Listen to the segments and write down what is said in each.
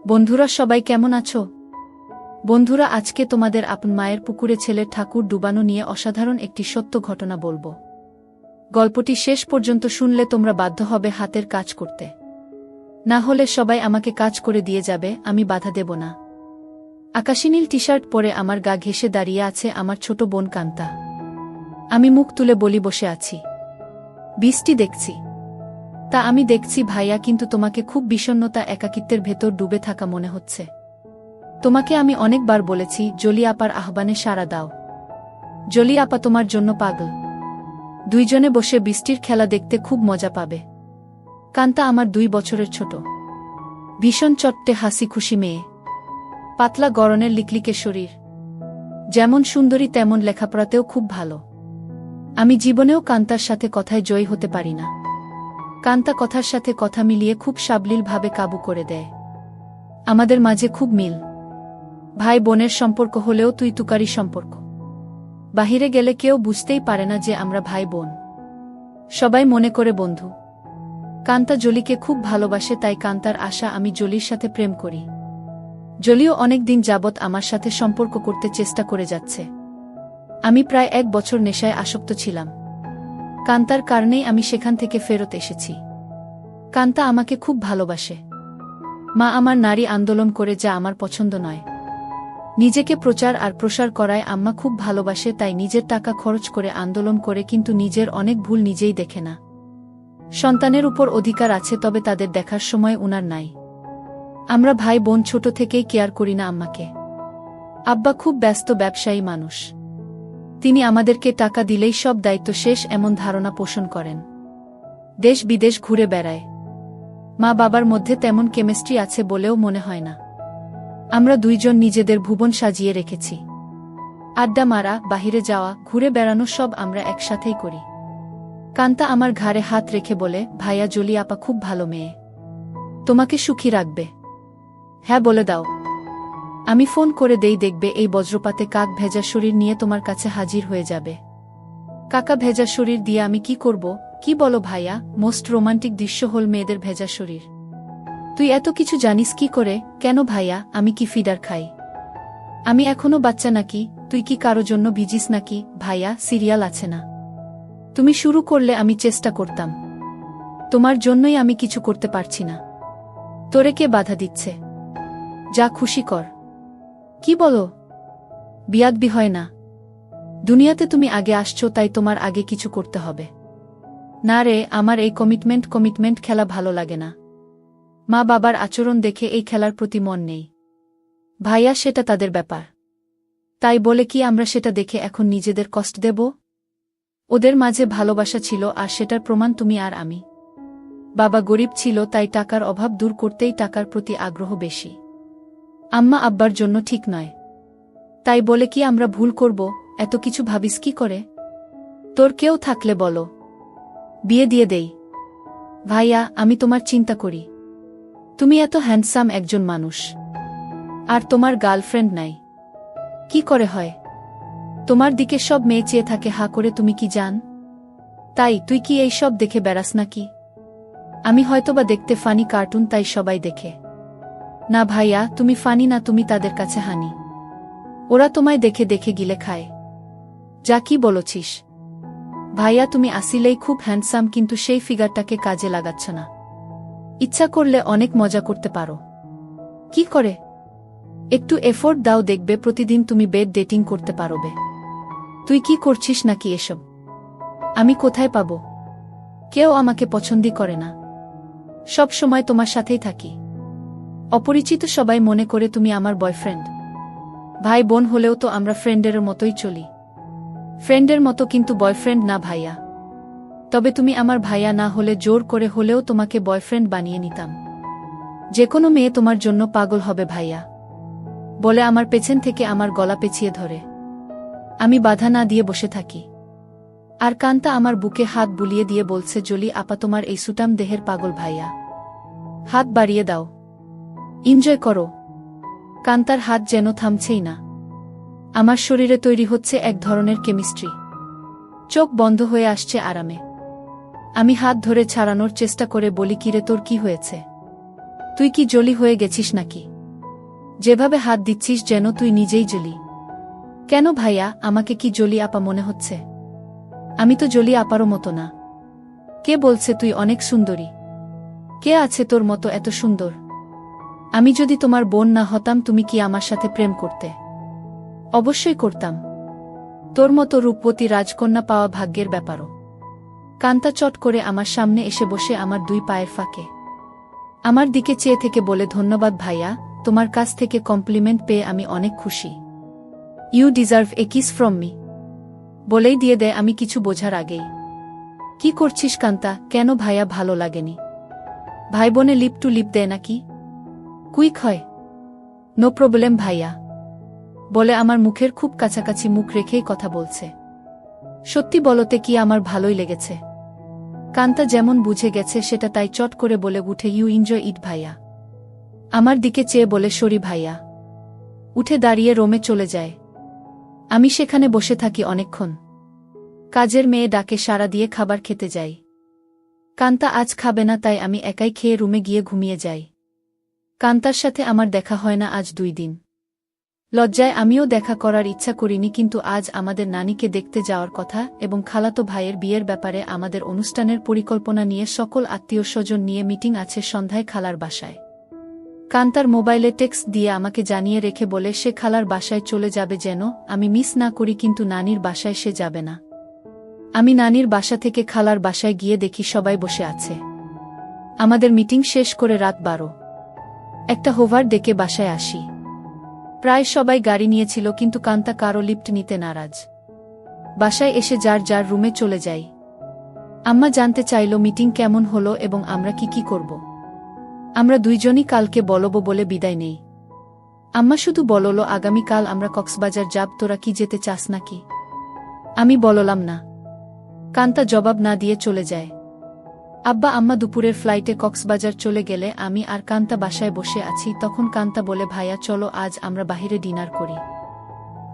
বন্ধুরা সবাই কেমন আছো? বন্ধুরা আজকে তোমাদের আপন মায়ের পুকুরে ছেলের ঠাকুর ডুবানো নিয়ে অসাধারণ একটি সত্য ঘটনা বলবো। গল্পটি শেষ পর্যন্ত শুনলে তোমরা বাধ্য হবে হাতের কাজ করতে। না হলে সবাই আমাকে কাজ করে দিয়ে যাবে, আমি বাধা দেব না। আকাশী নীল টি-শার্ট পরে আমার গা ঘেঁষে দাঁড়িয়ে আছে আমার ছোট বোন কান্তা। আমি মুখ তুলে বলি বসে আছি, বৃষ্টি দেখছি। তা আমি দেখছি ভাইয়া, কিন্তু তোমাকে খুব বিষণ্ণতা একাকিত্বের ভেতর ডুবে থাকা মনে হচ্ছে। তোমাকে আমি অনেকবার বলেছি জলি আপার আহ্বানে সাড়া দাও। জলি আপা তোমার জন্য পাগল। দুইজনে বসে বৃষ্টির খেলা দেখতে খুব মজা পাবে। কান্তা আমার 2 বছরের ছোট, ভীষণ চট্টে হাসি খুশি মেয়ে, পাতলা গড়নের লিকলিকে শরীর, যেমন সুন্দরী তেমন লেখাপড়াতেও খুব ভালো। আমি জীবনেও কান্তার সাথে কথায় জয়ী হতে পারি না। কান্তা কথার সাথে কথা মিলিয়ে খুব সাবলীলভাবে কাবু করে দেয়। আমাদের মাঝে খুব মিল, ভাই বোনের সম্পর্ক হলেও তুই তুকারি সম্পর্ক। বাহিরে গেলে কেউ বুঝতেই পারে না যে আমরা ভাই বোন, সবাই মনে করে বন্ধু। কান্তা জলিকে খুব ভালোবাসে, তাই কান্তার আশা আমি জলির সাথে প্রেম করি। জলিও অনেক দিন যাবৎ আমার সাথে সম্পর্ক করতে চেষ্টা করে যাচ্ছে। আমি প্রায় 1 বছর নেশায় আসক্ত ছিলাম। কান্তার কারণেই আমি সেখান থেকে ফেরত এসেছি। কান্তা আমাকে খুব ভালোবাসে। মা আমার নারী আন্দোলন করে, যা আমার পছন্দ নয়। নিজেকে প্রচার আর প্রসার করায় আম্মা খুব ভালোবাসে, তাই নিজের টাকা খরচ করে আন্দোলন করে, কিন্তু নিজের অনেক ভুল নিজেই দেখে না। সন্তানের উপর অধিকার আছে, তবে তাদের দেখার সময় উনার নাই। আমরা ভাই বোন ছোট থেকেই কেয়ার করি না আম্মাকে। আব্বা খুব ব্যস্ত ব্যবসায়ী মানুষ। তিনি আমাদেরকে টাকা দিলেই সব দায়িত্ব শেষ, এমন ধারণা পোষণ করেন। দেশ বিদেশ ঘুরে বেড়ায়। মা বাবার মধ্যে তেমন কেমিস্ট্রি আছে বলেও মনে হয় না। আমরা দুইজন নিজেদের ভুবন সাজিয়ে রেখেছি। আড্ডা মারা, বাহিরে যাওয়া, ঘুরে বেড়ানো সব আমরা একসাথেই করি। কান্তা আমার ঘাড়ে হাত রেখে বলে, ভাইয়া জলি আপা খুব ভালো মেয়ে, তোমাকে সুখী রাখবে। হ্যাঁ বলে দাও। আমি ফোন করে দেই, দেখবে এই বজ্রপাতে কাক ভেজা শরীর নিয়ে তোমার কাছে হাজির হয়ে যাবে। কাকা ভেজা শরীর দিয়ে আমি কি করব? কি বলো ভাইয়া? মোস্ট রোমান্টিক দৃশ্য হল মেয়েদের ভেজা শরীর। তুই এত কিছু জানিস কি করে? কেন ভাইয়া, আমি কি ফিডার খাই? আমি এখনো বাচ্চা নাকি? তুই কি কারো জন্য ভিজিস নাকি? ভাইয়া, সিরিয়াল আছে না? তুমি শুরু করলে আমি চেষ্টা করতাম। তোমার জন্যই আমি কিছু করতে পারছি না। তোরে কে বাধা দিচ্ছে? যা খুশি কর। কি বলো? বিয়াদবি হয় না। দুনিয়াতে তুমি আগে আসছো, তাই তোমার আগে কিছু করতে হবে। না রে, আমার এই কমিটমেন্ট খেলা ভালো লাগে না। মা বাবার আচরণ দেখে এই খেলার প্রতি মন নেই। ভাইয়া, সেটা তাদের ব্যাপার। তাই বলে কি আমরা সেটা দেখে এখন নিজেদের কষ্ট দেব? ওদের মাঝে ভালোবাসা ছিল, আর সেটার প্রমাণ তুমি আর আমি। বাবা গরিব ছিল, তাই টাকার অভাব দূর করতেই টাকার প্রতি আগ্রহ বেশি। আম্মা আব্বার জন্য ঠিক নয়। তাই বলে কি আমরা ভুল করব? এত কিছু ভাবিস কি করে? তোর কেউ থাকলে বলো, বিয়ে দিয়ে দেই। ভাইয়া, আমি তোমার চিন্তা করি। তুমি এত হ্যান্ডসাম একজন মানুষ, আর তোমার গার্লফ্রেন্ড নাই। কি করে হয়? তোমার দিকে সব মেয়ে চেয়ে থাকে হা করে, তুমি কি জান? তাই তুই কি এই সব দেখে বেড়াস নাকি? আমি হয়তোবা দেখতে ফানি কার্টুন, তাই সবাই দেখে। না ভাইয়া, তুমি ফানি না, তুমি তাদের কাছে হানি। ওরা তোমায় দেখে দেখে গিলে খায়। যা কি বলছিস? ভাইয়া, তুমি আসিলেই খুব হ্যান্ডসাম, কিন্তু সেই ফিগারটাকে কাজে লাগাচ্ছ না। ইচ্ছা করলে অনেক মজা করতে পারো। কি করে? একটু এফোর্ট দাও, দেখবে প্রতিদিন তুমি বেড ডেটিং করতে পারবে। তুই কি করছিস নাকি এসব? আমি কোথায় পাবো? কেউ আমাকে পছন্দই করে না। সব সময় তোমার সাথেই থাকি। অপরিচিত সবাই মনে করে তুমি আমার বয়ফ্রেন্ড। ভাই বোন হলেও তো আমরা ফ্রেন্ডের মতোই চলি। ফ্রেন্ডের মতো, কিন্তু বয়ফ্রেন্ড না ভাইয়া। তবে তুমি আমার ভাইয়া না হলে জোর করে হলেও তোমাকে বয়ফ্রেন্ড বানিয়ে নিতাম। যে কোনো মেয়ে তোমার জন্য পাগল হবে ভাইয়া, বলে আমার পেছন থেকে আমার গলা পেঁচিয়ে ধরে। আমি বাধা না দিয়ে বসে থাকি। আর কান্তা আমার বুকে হাত বুলিয়ে দিয়ে বলছে, জলি আপা তোমার এই সুটাম দেহের পাগল ভাইয়া। হাত বাড়িয়ে দাও, এনজয় করো। কান্তার হাত যেন থামছেই না। আমার শরীরে তৈরি হচ্ছে এক ধরনের কেমিস্ট্রি। চোখ বন্ধ হয়ে আসছে আরামে। আমি হাত ধরে ছাড়ানোর চেষ্টা করে বলি, কিরে তোর কি হয়েছে? তুই কি জলি হয়ে গেছিস নাকি? যেভাবে হাত দিচ্ছিস যেন তুই নিজেই জলি। কেন ভাইয়া, আমাকে কি জলি আপা মনে হচ্ছে? আমি তো জলি আপারও মতো না। কে বলছে তুই অনেক সুন্দরী? কে আছে তোর মতো এত সুন্দর? আমি যদি তোমার বোন না হতাম তুমি কি আমার সাথে প্রেম করতে? অবশ্যই করতাম। তোর মতো রূপবতী রাজকন্যা পাওয়া ভাগ্যের ব্যাপারও। কান্তা চট করে আমার সামনে এসে বসে আমার দুই পায়ের ফাঁকে আমার দিকে চেয়ে থেকে বলে, ধন্যবাদ ভাইয়া, তোমার কাছ থেকে কমপ্লিমেন্ট পেয়ে আমি অনেক খুশি। You deserve a kiss from me. বলেই দিয়ে দেয় আমি কিছু বোঝার আগেই। কি করছিস কান্তা? কেন ভাইয়া ভালো লাগেনি? ভাই বোনে লিপ টু লিপ দেয় নাকি? কুইক হয়। নো প্রবলেম ভাইয়া। বলে আমার মুখের খুব কাছাকাছি মুখ রেখেই কথা বলছে। সত্যি বলতে কি আমার ভালোই লেগেছে। কান্তা যেমন বুঝে গেছে সেটা তাই চট করে বলে উঠে, ইউ এনজয় ইট ভাইয়া। আমার দিকে চেয়ে বলে, সরি ভাইয়া। উঠে দাঁড়িয়ে রোমে চলে যায়। আমি সেখানে বসে থাকি অনেকক্ষণ। কাজের মেয়ে ডাকে সাড়া দিয়ে খাবার খেতে যাই। কান্তা আজ খাবে না তাই আমি একাই খেয়ে রুমে গিয়ে ঘুমিয়ে যাই। কান্তার সাথে আমার দেখা হয় না আজ 2 দিন। লজ্জায় আমিও দেখা করার ইচ্ছা করিনি, কিন্তু আজ আমাদের নানিকে দেখতে যাওয়ার কথা এবং খালাতো ভাইয়ের বিয়ের ব্যাপারে আমাদের অনুষ্ঠানের পরিকল্পনা নিয়ে সকল আত্মীয়স্বজন নিয়ে মিটিং আছে সন্ধ্যায় খালার বাসায়। কান্তার মোবাইলে টেক্সট দিয়ে আমাকে জানিয়ে রেখে বলে সে খালার বাসায় চলে যাবে যেন আমি মিস না করি, কিন্তু নানির বাসায় সে যাবে না। আমি নানির বাসা থেকে খালার বাসায় গিয়ে দেখি সবাই বসে আছে। আমাদের মিটিং শেষ করে রাত 12। একটা হোভার ডেকে বাসায় আসি। প্রায় সবাই গাড়ি নিয়েছিল, কিন্তু কান্তা কারো লিফট নিতে নারাজ। বাসায় এসে যার যার রুমে চলে যাই। আম্মা জানতে চাইল মিটিং কেমন হলো এবং আমরা কি করব। আমরা দুইজনই কালকে বলবো বলে বিদায় নেই। আম্মা শুধু বলল, আগামীকাল আমরা কক্সবাজার যাব, তোরা কি যেতে চাস নাকি? আমি বললাম না। কান্তা জবাব না দিয়ে চলে যায়। আব্বা আম্মা দুপুরের ফ্লাইটে কক্সবাজার চলে গেলে আমি আর কান্তা বাসায় বসে আছি। তখন কান্তা বলে, ভাইয়া চলো আজ আমরা বাহিরে ডিনার করি।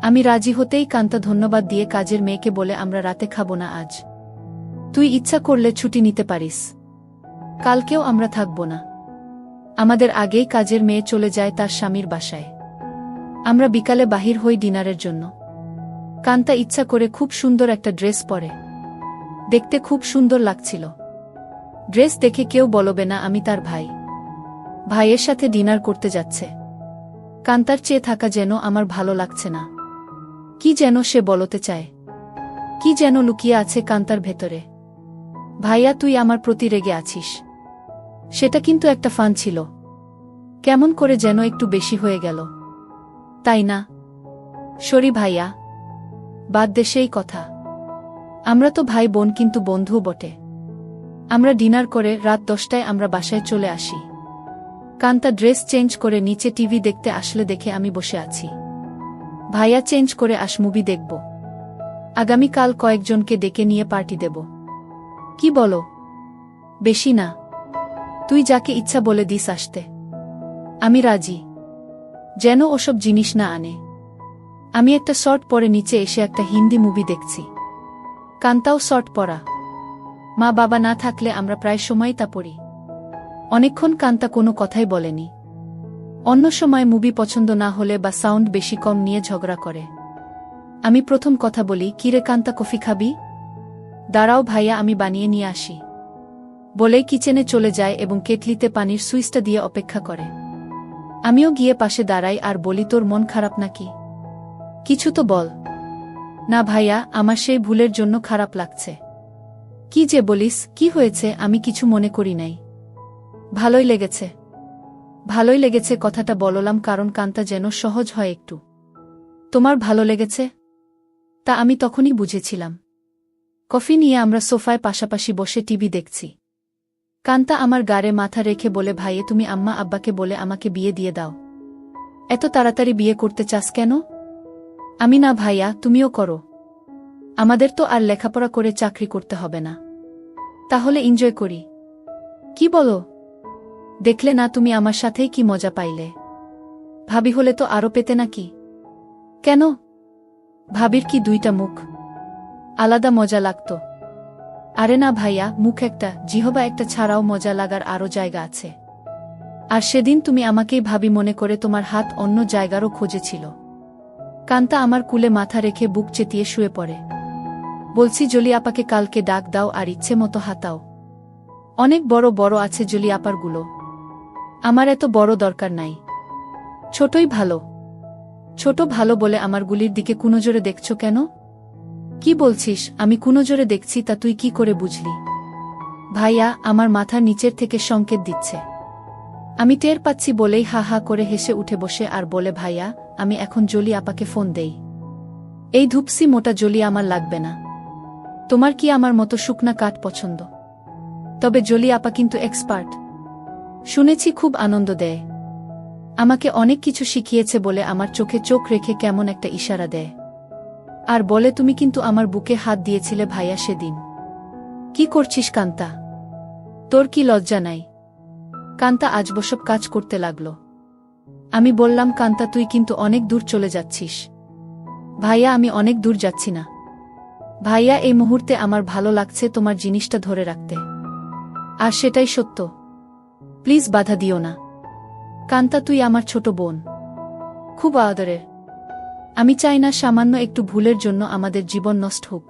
আমি রাজি হতেই কান্তা ধন্যবাদ দিয়ে কাজের মেয়েকে বলে, আমরা রাতে খাবো না আজ। তুই ইচ্ছা করলে ছুটি নিতে পারিস। কালকেও আমরা থাকব না। আমাদের আগেই কাজের মেয়ে চলে যায় তার স্বামীর বাসায়। আমরা বিকালে বাহির হই ডিনারের জন্য। কান্তা ইচ্ছা করে খুব সুন্দর একটা ড্রেস পরে। দেখতে খুব সুন্দর লাগছিল। ড্রেস দেখে কেউ বলবে না আমি তার ভাই। ভাইয়ের সাথে ডিনার করতে যাচ্ছে। কান্তার চেয়ে থাকা যেন আমার ভালো লাগছে না। কি যেন সে বলতে চায়। কি যেন লুকিয়ে আছে কান্তার ভেতরে। ভাইয়া তুই আমার প্রতি রেগে আছিস। সেটা কিন্তু একটা ফান ছিল। কেমন করে যেন একটু বেশি হয়ে গেল, তাই না? সরি ভাইয়া, বাদ দে সেই কথা। আমরা তো ভাই বোন, কিন্তু বন্ধুও বটে। আমরা ডিনার করে রাত 10টায় আমরা বাসায় চলে আসি। কান্তা ড্রেস চেঞ্জ করে নিচে টিভি দেখতে আসলে দেখে আমি বসে আছি। ভাইয়া চেঞ্জ করে আস মুভি দেখব। আগামীকাল কয়েকজনকে ডেকে নিয়ে পার্টি দেব। কি বলো? বেশি না, তুই যাকে ইচ্ছা বলে দিস আসতে। আমি রাজি। যেন ওসব জিনিস না আনে। আমি একটা শর্ট পরে নিচে এসে একটা হিন্দি মুভি দেখছি। কান্তাও শর্ট পরা। মা বাবা না থাকলে আমরা প্রায় সময় তা পড়ি। অনেকক্ষণ কান্তা কোনো কথাই বলেনি। অন্য সময় মুভি পছন্দ না হলে বা সাউন্ড বেশি কম নিয়ে ঝগড়া করে। আমি প্রথম কথা বলি, কিরে কান্তা কফি খাবি? দাঁড়াও ভাইয়া আমি বানিয়ে নিয়ে আসি। বলেই কিচেনে চলে যায় এবং কেটলিতে পানির সুইচটা দিয়ে অপেক্ষা করে। আমিও গিয়ে পাশে দাঁড়াই আর বলি, তোর মন খারাপ নাকি? কিছু তো বল। না ভাইয়া, আমার সেই ভুলের জন্য খারাপ লাগছে। কি যে বলিস, কি হয়েছে? আমি কিছু মনে করি নাই। ভালোই লেগেছে। ভালোই লেগেছে কথাটা বললাম কারণ কান্তা যেন সহজ হয় একটু। তোমার ভালো লেগেছে? তা আমি তখনই বুঝেছিলাম। কফি নিয়ে আমরা সোফায় পাশাপাশি বসে টিভি দেখছি। কান্তা আমার গাড়ে মাথা রেখে বলে, ভাইয়ে তুমি আম্মা আব্বাকে বলে আমাকে বিয়ে দিয়ে দাও। এত তাড়াতাড়ি বিয়ে করতে চাস কেন? আমি না ভাইয়া, তুমিও করো। আমাদের তো আর লেখাপড়া করে চাকরি করতে হবে না। তাহলে এনজয় করি। কি বলো? দেখলে না তুমি আমার সাথেই কি মজা পাইলে। ভাবি হলে তো আরো পেতে নাকি? কেন? ভাবির কি 2টা মুখ? আলাদা মজা লাগতো। আরে না ভাইয়া, মুখ একটা, জিহবা একটা ছাড়াও মজা লাগার আরও জায়গা আছে। আর সেদিন তুমি আমাকেই ভাবি মনে করে তোমার হাত অন্য জায়গারও খোঁজেছিল। কান্তা আমার কুলে মাথা রেখে বুক চেতিয়ে শুয়ে পড়ে। বলছি জলি আপাকে কালকে ডাক দাও আর ইচ্ছে মতো হাতাও। অনেক বড় বড় আছে জলি আপারগুলো, আমার এত বড় দরকার নাই, ছোটই ভালো। ছোট ভালো বলে আমার গুলির দিকে কুনজরে দেখছ কেন? কি বলছিস? আমি কুনজরে দেখছি তা তুই কি করে বুঝলি? ভাইয়া আমার মাথার নিচের থেকে সংকেত দিচ্ছে। আমি টের পাচ্ছি বলেই হা হা করে হেসে উঠে বসে আর বলে, ভাইয়া আমি এখন জলি আপাকে ফোন দেই। এই ধূপসি মোটা জলি আমার লাগবে না। তোমার কি আমার মতো শুকনা কাঠ পছন্দ? তবে জলি আপা কিন্তু এক্সপার্ট, শুনেছি খুব আনন্দ দেয়। আমাকে অনেক কিছু শিখিয়েছে বলে আমার চোখে চোখ রেখে কেমন একটা ইশারা দেয় আর বলে, তুমি কিন্তু আমার বুকে হাত দিয়েছিলে ভাইয়া সেদিন। কি করছিস কান্তা? তোর কি লজ্জা নাই? কান্তা আজবসব কাজ করতে লাগল। আমি বললাম, কান্তা তুই কিন্তু অনেক দূর চলে যাচ্ছিস। ভাইয়া আমি অনেক দূর যাচ্ছি না ভাইয়া, এই মুহূর্তে আমার ভালো লাগছে তোমার জিনিসটা ধরে রাখতে, আর সেটাই সত্য। প্লিজ বাধা দিও না। কান্তা তুই আমার ছোট বোন, খুব আদরের। আমি চাই না সামান্য একটু ভুলের জন্য আমাদের জীবন নষ্ট হোক।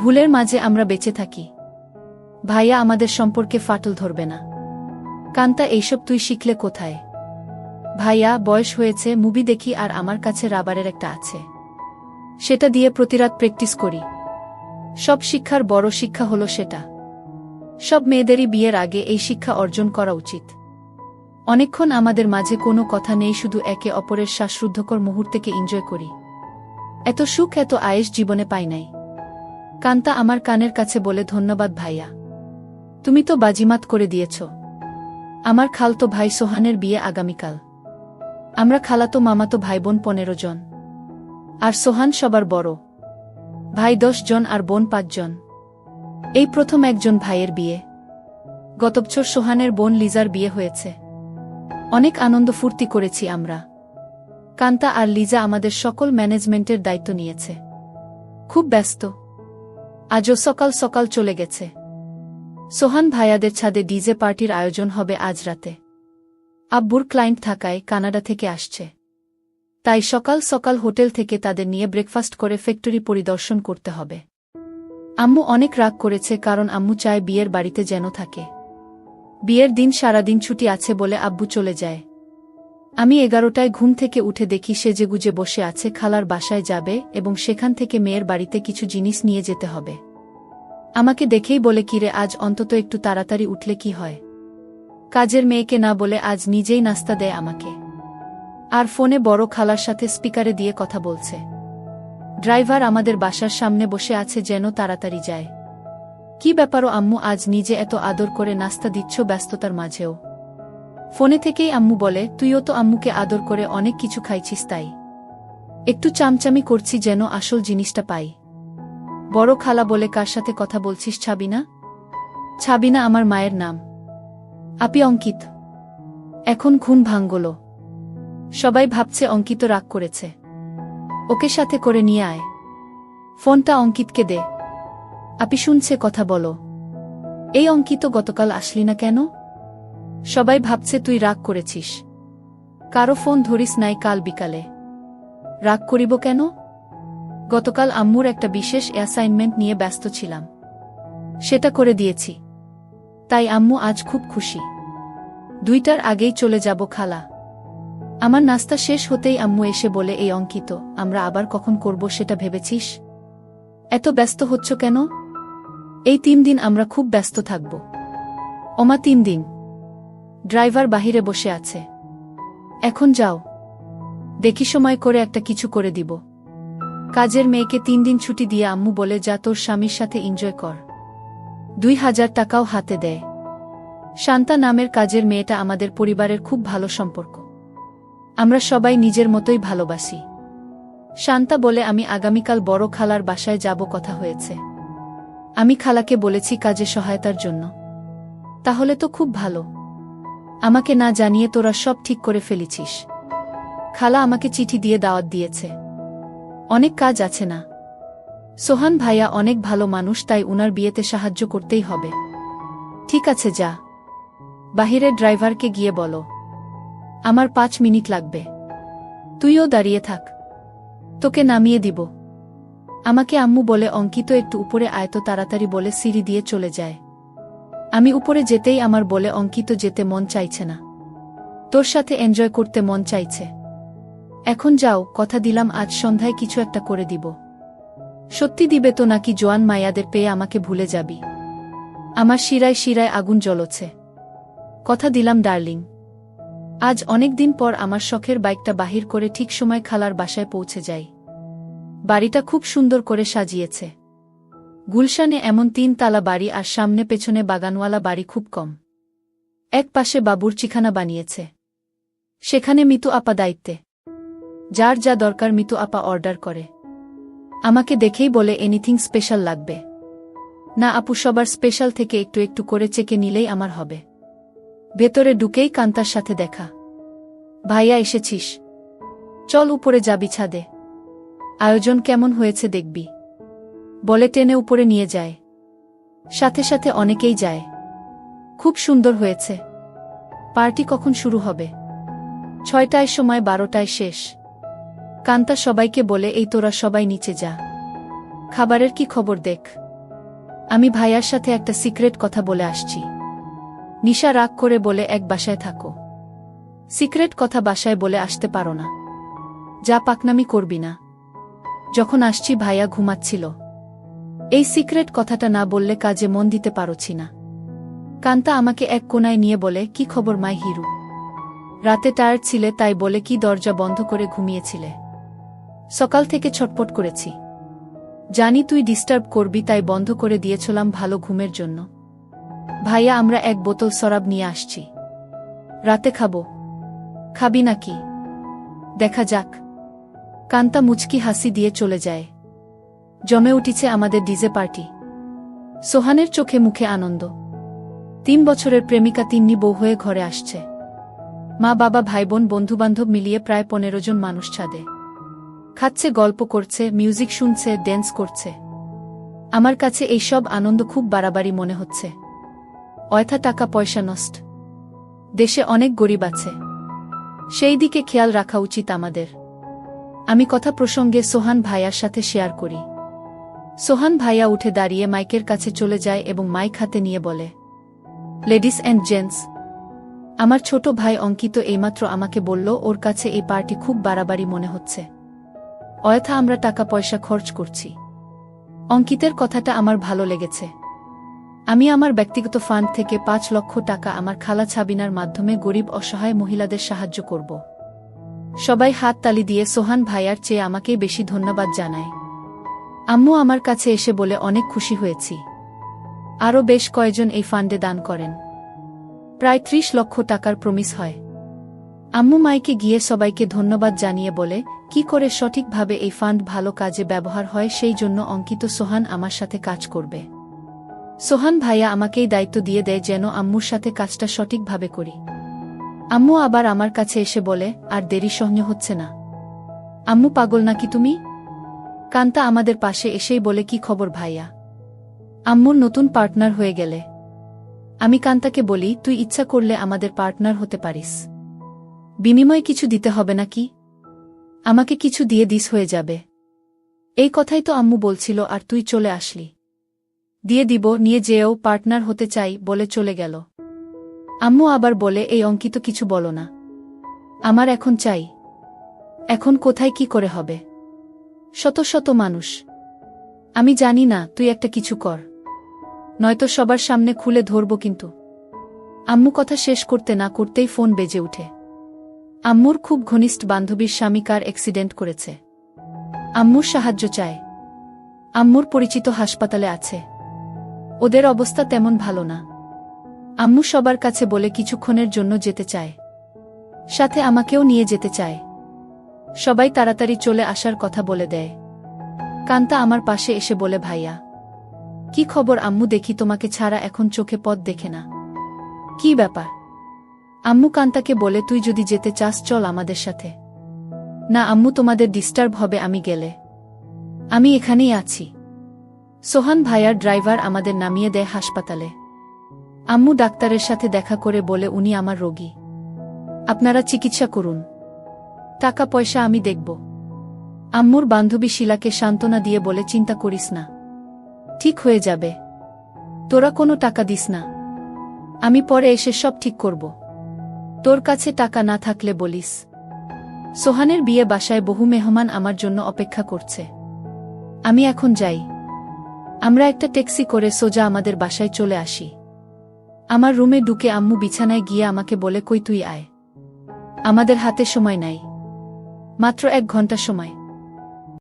ভুলের মাঝে আমরা বেঁচে থাকি। ভাইয়া আমাদের সম্পর্কে ফাটল ধরবে না। কান্তা এইসব তুই শিখলে কোথায়? ভাইয়া বয়স হয়েছে, মুভি দেখি আর আমার কাছে রাবারের একটা আছে, সেটা দিয়ে প্রতিরাত প্র্যাকটিস করি। সব শিক্ষার বড় শিক্ষা হলো সেটা। সব মেয়েদেরই বিয়ের আগে এই শিক্ষা অর্জন করা উচিত। অনেকক্ষণ আমাদের মাঝে কোনো কথা নেই, শুধু একে অপরের শ্বাসরুদ্ধকর মুহূর্তকে এনজয় করি। এত সুখ এত আয়েশ জীবনে পাই নাই। কান্তা আমার কানের কাছে বলে, ধন্যবাদ ভাইয়া, তুমি তো বাজিমাত করে দিয়েছ। আমার খালতো ভাই সোহানের বিয়ে আগামীকাল। আমরা খালাতো মামাতো ভাইবোন 15 জন, আর সোহান সবার বড়। ভাই 10 জন আর বোন 5 জন। এই প্রথম একজন ভাইয়ের বিয়ে। গত বছর সোহানের বোন লিজার বিয়ে হয়েছে। অনেক আনন্দ ফুর্তি করেছি আমরা। কান্তা আর লিজা আমাদের সকল ম্যানেজমেন্টের দায়িত্ব নিয়েছে। খুব ব্যস্ত। আজও সকাল সকাল চলে গেছে। সোহান ভাইয়াদের ছাদে ডিজে পার্টির আয়োজন হবে আজ রাতে। আব্বুর ক্লায়েন্ট থাকায় কানাডা থেকে আসছে, তাই সকাল সকাল হোটেল থেকে তাদের নিয়ে ব্রেকফাস্ট করে ফ্যাক্টরি পরিদর্শন করতে হবে। আম্মু অনেক রাগ করেছে, কারণ আম্মু চায় বিয়ের বাড়িতে যেন থাকে। বিয়ের দিন সারাদিন ছুটি আছে বলে আব্বু চলে যায়। আমি 11টায় ঘুম থেকে উঠে দেখি সেজেগুজে বসে আছে, খালার বাসায় যাবে এবং সেখান থেকে মেয়ের বাড়িতে কিছু জিনিস নিয়ে যেতে হবে। আমাকে দেখেই বলে, কিরে আজ অন্তত একটু তাড়াতাড়ি উঠলে কি হয়? কাজের মেয়েকে না বলে আজ নিজেই নাস্তা দেয় আমাকে। আর ফোনে বড় খালার সাথে স্পিকারে দিয়ে কথা বলছে। ড্রাইভার আমাদের বাসার সামনে বসে আছে, যেন তাড়াতাড়ি যায়। কি ব্যাপারও আম্মু, আজ নিজে এত আদর করে নাস্তা দিচ্ছ ব্যস্ততার মাঝেও? ফোনে থেকেই আম্মু বলে, তুইও তো আম্মুকে আদর করে অনেক কিছু খাইছিস, তাই একটু চামচামি করছি যেন আসল জিনিসটা পাই। বড় খালা বলে, কার সাথে কথা বলছিস? ছাবিনা? ছাবিনা আমার মায়ের নাম। আপি অঙ্কিত। এখন ঘুম ভাঙল। সবাই ভাবছে অঙ্কিত রাগ করেছে। ওকে সাথে করে নিয়ে আয়। ফোনটা অঙ্কিতকে দে। আপি শুনছে, কথা বলো। এই অঙ্কিত, গতকাল আসলি না কেন? সবাই ভাবছে তুই রাগ করেছিস। কারো ফোন ধরিস নাই কাল বিকালে? রাগ করিব কেন? গতকাল আম্মুর একটা বিশেষ অ্যাসাইনমেন্ট নিয়ে ব্যস্ত ছিলাম, সেটা করে দিয়েছি, তাই আম্মু আজ খুব খুশি। 2টার আগেই চলে যাব খালা। আমার নাস্তা শেষ হতেই আম্মু এসে বলে, এই অঙ্কিত, আমরা আবার কখন করব সেটা ভেবেছিস? এত ব্যস্ত হচ্ছ কেন? এই 3 দিন আমরা খুব ব্যস্ত থাকব। ওমা 3 দিন? ড্রাইভার বাহিরে বসে আছে। এখন যাও, দেখি সময় করে একটা কিছু করে দিব। কাজের মেয়েকে 3 দিন ছুটি দিয়ে আম্মু বলে, যা তোর স্বামীর সাথে এনজয় কর। 2000 টাকাও হাতে দেয়। শান্তা নামের কাজের মেয়েটা আমাদের পরিবারের খুব ভালো সম্পর্ক। আমরা সবাই নিজের মতোই ভালোবাসি। শান্তা বলে, আমি আগামীকাল বড় খালার বাসায় যাব, কথা হয়েছে। আমি খালাকে বলেছি কাজে সহায়তার জন্য। তাহলে তো খুব ভালো। আমাকে না জানিয়ে তোরা সব ঠিক করে ফেলেছিস। খালা আমাকে চিঠি দিয়ে দাওয়াত দিয়েছে। অনেক কাজ আছে না? সোহান ভাইয়া অনেক ভালো মানুষ, তাই উনার বিয়েতে সাহায্য করতেই হবে। ঠিক আছে, যা। বাহিরে ড্রাইভারকে গিয়ে বলো আমার 5 মিনিট লাগবে। তুইও দাঁড়িয়ে থাক, তোকে নামিয়ে দিব। আমাকে আম্মু বলে অঙ্কিত একটু উপরে আয় তো তাড়াতাড়ি বলে সিঁড়ি দিয়ে চলে যায়। আমি উপরে যেতেই আমার বলে অঙ্কিত যেতে মন চাইছে না, তোর সাথে এনজয় করতে মন চাইছে। এখন যাও, কথা দিলাম আজ সন্ধ্যায় কিছু একটা করে দিব। সত্যি দিবে তো নাকি জোয়ান মায়াদের পেয়ে আমাকে ভুলে যাবি? আমার শিরায় শিরায় আগুন জ্বলছে। কথা দিলাম ডার্লিং। আজ অনেক দিন পর আমার শখের বাইকটা বাহির করে ঠিক সময় খালার বাসায় পৌঁছে যাই। বাড়িটা খুব সুন্দর করে সাজিয়েছে। গুলশানে এমন 3 তালা বাড়ি আর সামনে পেছনে বাগানওয়ালা বাড়ি খুব কম। এক পাশে বাবুর্চিখানা বানিয়েছে, সেখানে মিতু আপা দায়িত্বে। যার যা দরকার মিতু আপা অর্ডার করে। আমাকে দেখেই বলে এনিথিং স্পেশাল লাগবে? না আপু, সবার স্পেশাল থেকে একটু একটু করে চেকে নিলেই আমার হবে। ভেতরে ঢুকেই কান্তার সাথে দেখা। ভাইয়া এসেছিস? চল উপরে যাবি ছাদে, আয়োজন কেমন হয়েছে দেখবি। বলে টেনে উপরে নিয়ে যায়। সাথে সাথে অনেকেই যায়। খুব সুন্দর হয়েছে। পার্টি কখন শুরু হবে? 6টায় সময়, 12টায় শেষ। কান্তা সবাইকে বলে এই তোরা সবাই নিচে যা, খাবারের কি খবর দেখ। আমি ভাইয়ার সাথে একটা সিক্রেট কথা বলে আসছি। নিশা রাগ করে বলে এক বাসায় থাকো, সিক্রেট কথা বাসায় বলে আসতে পারো না। যা পাকনামি করবি না। যখন আসছি ভাইয়া ঘুমাচ্ছিল। এই সিক্রেট কথাটা না বললে কাজে মন দিতে পারছি না। কান্তা আমাকে এক কোনায় নিয়ে বলে কি খবর মাই হিরু? রাতে টায়ার্ড ছিলে তাই বলে কি দরজা বন্ধ করে ঘুমিয়েছিলে? সকাল থেকে ছটপট করেছি, জানি তুই ডিস্টার্ব করবি তাই বন্ধ করে দিয়েছিলাম ভালো ঘুমের জন্য। ভাইয়া আমরা 1 বোতল শরাব নিয়ে আসছি, রাতে খাবো। খাবি নাকি? দেখা যাক। কান্তা মুচকি হাসি দিয়ে চলে যায়। জমে উঠেছে আমাদের ডিজে পার্টি। সোহানের চোখে মুখে আনন্দ। 3 বছরের প্রেমিকা তিন্নি বউ হয়ে ঘরে আসছে। মা বাবা ভাইবোন বন্ধুবান্ধব মিলিয়ে প্রায় 15 জন মানুষ ছাদে খাচ্ছে, গল্প করছে, মিউজিক শুনছে, ড্যান্স করছে। আমার কাছে এই সব আনন্দ খুব বাড়াবাড়ি মনে হচ্ছে। অয়থা টাকা পয়সা নষ্ট। দেশে অনেক গরিব আছে, সেই দিকে খেয়াল রাখা উচিত আমাদের। আমি কথা প্রসঙ্গে সোহান ভাইয়ার সাথে শেয়ার করি। সোহান ভাইয়া উঠে দাঁড়িয়ে মাইকের কাছে চলে যায় এবং মাইক হাতে নিয়ে বলে, লেডিস অ্যান্ড জেন্টস, আমার ছোট ভাই অঙ্কিত এইমাত্র আমাকে বলল ওর কাছে এই পার্টি খুব বাড়াবাড়ি মনে হচ্ছে। অয়থা আমরা টাকা পয়সা খরচ করছি। অঙ্কিতের কথাটা আমার ভালো লেগেছে। আমি আমার ব্যক্তিগত ফান্ড থেকে 5 লক্ষ টাকা আমার খালা ছাবিনার মাধ্যমে গরিব অসহায় মহিলাদের সাহায্য করব। সবাই হাত তালি দিয়ে সোহান ভাইয়ার চেয়ে আমাকেই বেশি ধন্যবাদ জানায়। আম্মু আমার কাছে এসে বলে অনেক খুশি হয়েছি। আরও বেশ কয়েকজন এই ফান্ডে দান করেন। প্রায় 30 লক্ষ টাকার প্রমিস হয়। আম্মু মাইকে গিয়ে সবাইকে ধন্যবাদ জানিয়ে বলে কি করে সঠিকভাবে এই ফান্ড ভালো কাজে ব্যবহার হয় সেই জন্য অঙ্কিত সোহান আমার সাথে কাজ করবে। সোহান ভাইয়া আমাকেই দায়িত্ব দিয়ে দেয় যেন আম্মুর সাথে কাজটা সঠিকভাবে করি। আম্মু আবার আমার কাছে এসে বলে আর দেরি সহ্য হচ্ছে না। আম্মু পাগল নাকি তুমি? কান্তা আমাদের পাশে এসেই বলে কি খবর ভাইয়া? আম্মুর নতুন পার্টনার হয়ে গেলে। আমি কান্তাকে বলি তুই ইচ্ছা করলে আমাদের পার্টনার হতে পারিস। বিনিময়ে কিছু দিতে হবে নাকি? আমাকে কিছু দিয়ে দিস হয়ে যাবে। এই কথাই তো আম্মু বলছিল আর তুই চলে আসলি। দিয়ে দিব, নিয়ে যেও, পার্টনার হতে চাই বলে চলে গেল। আম্মু আবার বলে এই অঙ্কিত কিছু বলো না, আমার এখন চাই। এখন কোথায় কি করে হবে? শত শত মানুষ। আমি জানি না, তুই একটা কিছু কর, নয়তো সবার সামনে খুলে ধরব কিন্তু। আম্মু কথা শেষ করতে না করতেই ফোন বেজে উঠে। আম্মুর খুব ঘনিষ্ঠ বান্ধবীর স্বামী কার অ্যাক্সিডেন্ট করেছে। আম্মুর সাহায্য চায়। আম্মুর পরিচিত হাসপাতালে আছে। ওদের অবস্থা তেমন ভালো না। আম্মু সবার কাছে বলে কিছুক্ষণের জন্য যেতে চায়, সাথে আমাকেও নিয়ে যেতে চায়। সবাই তাড়াতাড়ি চলে আসার কথা বলে দেয়। কান্তা আমার পাশে এসে বলে ভাইয়া কি খবর? আম্মু দেখি তোমাকে ছাড়া এখন চোখে পথ দেখে না। কি ব্যাপার? আম্মু কান্তাকে বলে তুই যদি যেতে চাস চল আমাদের সাথে। না আম্মু, তোমাদের ডিস্টার্ব হবে আমি গেলে। আমি এখানেই আছি। সোহান ভাইয়ার ড্রাইভার আমাদের নামিয়ে দেয় হাসপাতালে। আম্মু ডাক্তারের সাথে দেখা করে বলে উনি আমার রোগী। আপনারা চিকিৎসা করুন, টাকা পয়সা আমি দেখব। আম্মুর বান্ধবী শিলাকে সান্ত্বনা দিয়ে বলে চিন্তা করিস না, ঠিক হয়ে যাবে, তোরা কোনো টাকা দিস না, আমি পরে এসে সব ঠিক করব। তোর কাছে টাকা না থাকলে বলিস। সোহানের বিয়ে বাসায় বহু মেহমান আমার জন্য অপেক্ষা করছে, আমি এখন যাই। আমরা একটা ট্যাক্সি করে সোজা আমাদের বাসায় চলে আসি। আমার রুমে ঢুকে আম্মু বিছানায় গিয়ে আমাকে বলে, কই তুই আয়, আমাদের হাতে সময় নাই, মাত্র 1 ঘন্টা সময়।